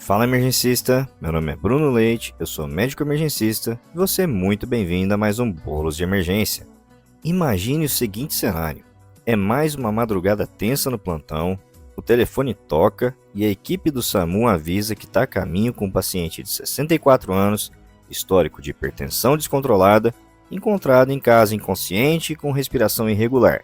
Fala emergencista, meu nome é Bruno Leite, eu sou médico emergencista e você é muito bem-vindo a mais um Bolos de Emergência. Imagine o seguinte cenário, é mais uma madrugada tensa no plantão, o telefone toca e a equipe do SAMU avisa que está a caminho com um paciente de 64 anos, histórico de hipertensão descontrolada, encontrado em casa inconsciente e com respiração irregular,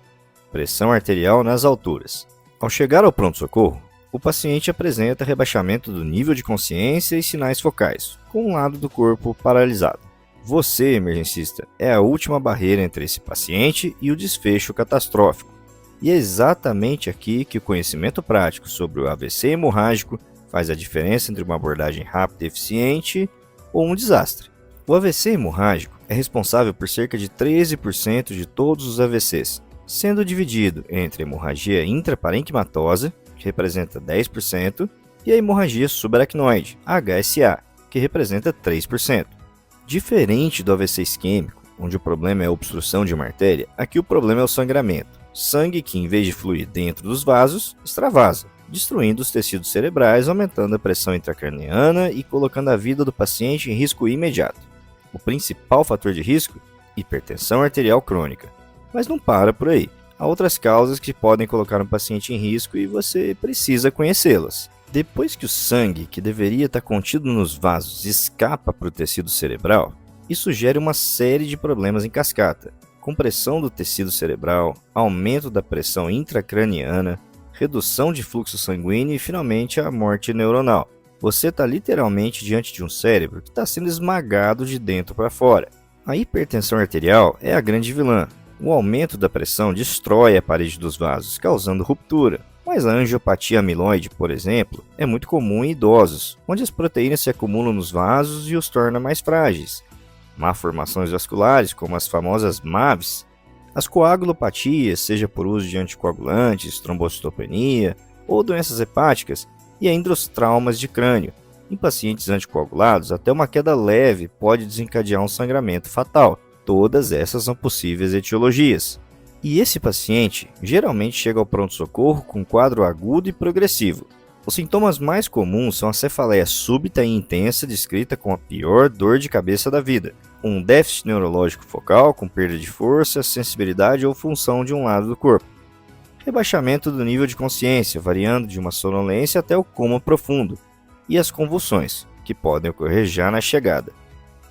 pressão arterial nas alturas. Ao chegar ao pronto-socorro, o paciente apresenta rebaixamento do nível de consciência e sinais focais, com um lado do corpo paralisado. Você, emergencista, é a última barreira entre esse paciente e o desfecho catastrófico. E é exatamente aqui que o conhecimento prático sobre o AVC hemorrágico faz a diferença entre uma abordagem rápida e eficiente ou um desastre. O AVC hemorrágico é responsável por cerca de 13% de todos os AVCs, sendo dividido entre a hemorragia intraparenquimatosa, que representa 10%, e a hemorragia subaracnoide, HSA, que representa 3%. Diferente do AVC isquêmico, onde o problema é a obstrução de uma artéria, aqui o problema é o sangramento. Sangue que, em vez de fluir dentro dos vasos, extravasa, destruindo os tecidos cerebrais, aumentando a pressão intracraniana e colocando a vida do paciente em risco imediato. O principal fator de risco? Hipertensão arterial crônica. Mas não para por aí. Há outras causas que podem colocar um paciente em risco e você precisa conhecê-las. Depois que o sangue, que deveria estar contido nos vasos, escapa para o tecido cerebral, isso gera uma série de problemas em cascata. Compressão do tecido cerebral, aumento da pressão intracraniana, redução de fluxo sanguíneo e, finalmente, a morte neuronal. Você está literalmente diante de um cérebro que está sendo esmagado de dentro para fora. A hipertensão arterial é a grande vilã. O aumento da pressão destrói a parede dos vasos, causando ruptura. Mas a angiopatia amiloide, por exemplo, é muito comum em idosos, onde as proteínas se acumulam nos vasos e os torna mais frágeis. Malformações vasculares, como as famosas MAVs, as coagulopatias, seja por uso de anticoagulantes, trombocitopenia ou doenças hepáticas, e ainda os traumas de crânio. Em pacientes anticoagulados, até uma queda leve pode desencadear um sangramento fatal. Todas essas são possíveis etiologias. E esse paciente geralmente chega ao pronto-socorro com um quadro agudo e progressivo. Os sintomas mais comuns são a cefaleia súbita e intensa, descrita com a pior dor de cabeça da vida, um déficit neurológico focal com perda de força, sensibilidade ou função de um lado do corpo, rebaixamento do nível de consciência, variando de uma sonolência até o coma profundo, e as convulsões, que podem ocorrer já na chegada.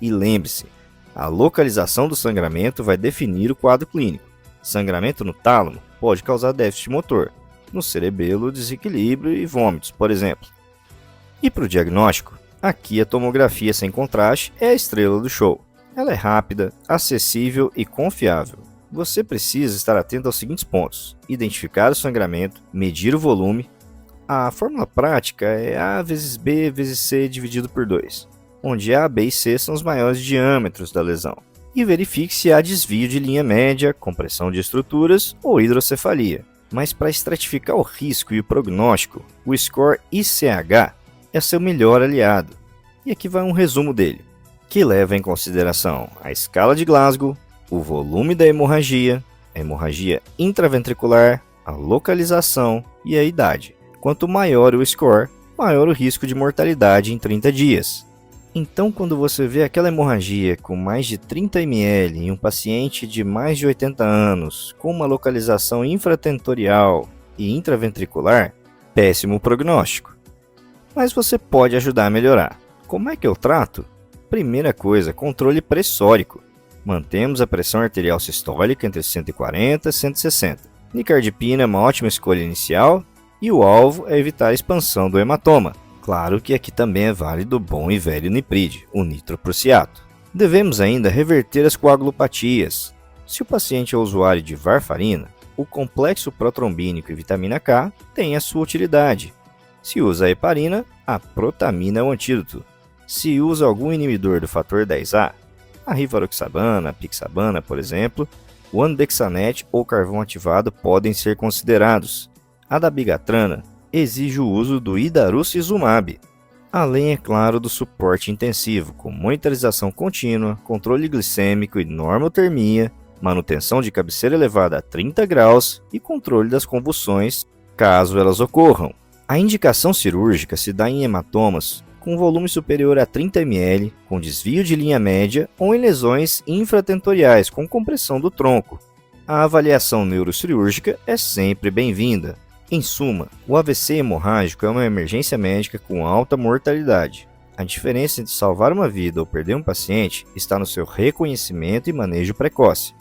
E lembre-se, a localização do sangramento vai definir o quadro clínico. Sangramento no tálamo pode causar déficit motor, no cerebelo, desequilíbrio e vômitos, por exemplo. E para o diagnóstico, aqui a tomografia sem contraste é a estrela do show. Ela é rápida, acessível e confiável. Você precisa estar atento aos seguintes pontos: identificar o sangramento, medir o volume. A fórmula prática é A vezes B vezes C dividido por 2. Onde A, B e C são os maiores diâmetros da lesão, e verifique se há desvio de linha média, compressão de estruturas ou hidrocefalia. Mas para estratificar o risco e o prognóstico, o score ICH é seu melhor aliado. E aqui vai um resumo dele, que leva em consideração a escala de Glasgow, o volume da hemorragia, a hemorragia intraventricular, a localização e a idade. Quanto maior o score, maior o risco de mortalidade em 30 dias. Então, quando você vê aquela hemorragia com mais de 30 ml em um paciente de mais de 80 anos, com uma localização infratentorial e intraventricular, péssimo prognóstico. Mas você pode ajudar a melhorar. Como é que eu trato? Primeira coisa, controle pressórico. Mantemos a pressão arterial sistólica entre 140 e 160. Nicardipina é uma ótima escolha inicial e o alvo é evitar a expansão do hematoma. Claro que aqui também é válido o bom e velho Nipride, o nitroprusiato. Devemos ainda reverter as coagulopatias. Se o paciente é usuário de varfarina, o complexo protrombínico e vitamina K tem a sua utilidade. Se usa a heparina, a protamina é o antídoto. Se usa algum inibidor do fator 10A, a rivaroxabana, a pixabana, por exemplo, o andexanet ou carvão ativado podem ser considerados. A dabigatrana exige o uso do idarucizumab, além, é claro, do suporte intensivo, com monitorização contínua, controle glicêmico e normotermia, manutenção de cabeceira elevada a 30 graus e controle das convulsões, caso elas ocorram. A indicação cirúrgica se dá em hematomas com volume superior a 30 ml, com desvio de linha média ou em lesões infratentoriais com compressão do tronco. A avaliação neurocirúrgica é sempre bem-vinda. Em suma, o AVC hemorrágico é uma emergência médica com alta mortalidade. A diferença entre salvar uma vida ou perder um paciente está no seu reconhecimento e manejo precoce.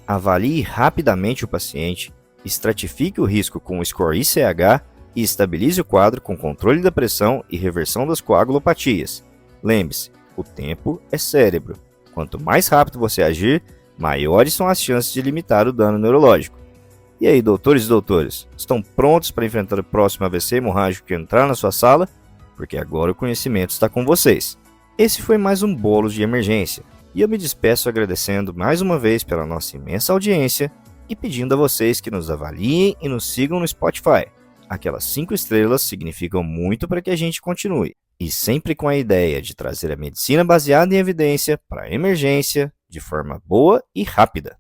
Avalie rapidamente o paciente, estratifique o risco com o score ICH e estabilize o quadro com controle da pressão e reversão das coagulopatias. Lembre-se, o tempo é cérebro. Quanto mais rápido você agir, maiores são as chances de limitar o dano neurológico. E aí, doutores e doutoras, estão prontos para enfrentar o próximo AVC hemorrágico que entrar na sua sala? Porque agora o conhecimento está com vocês. Esse foi mais um Bolos de Emergência, e eu me despeço agradecendo mais uma vez pela nossa imensa audiência e pedindo a vocês que nos avaliem e nos sigam no Spotify. Aquelas 5 estrelas significam muito para que a gente continue, e sempre com a ideia de trazer a medicina baseada em evidência para a emergência de forma boa e rápida.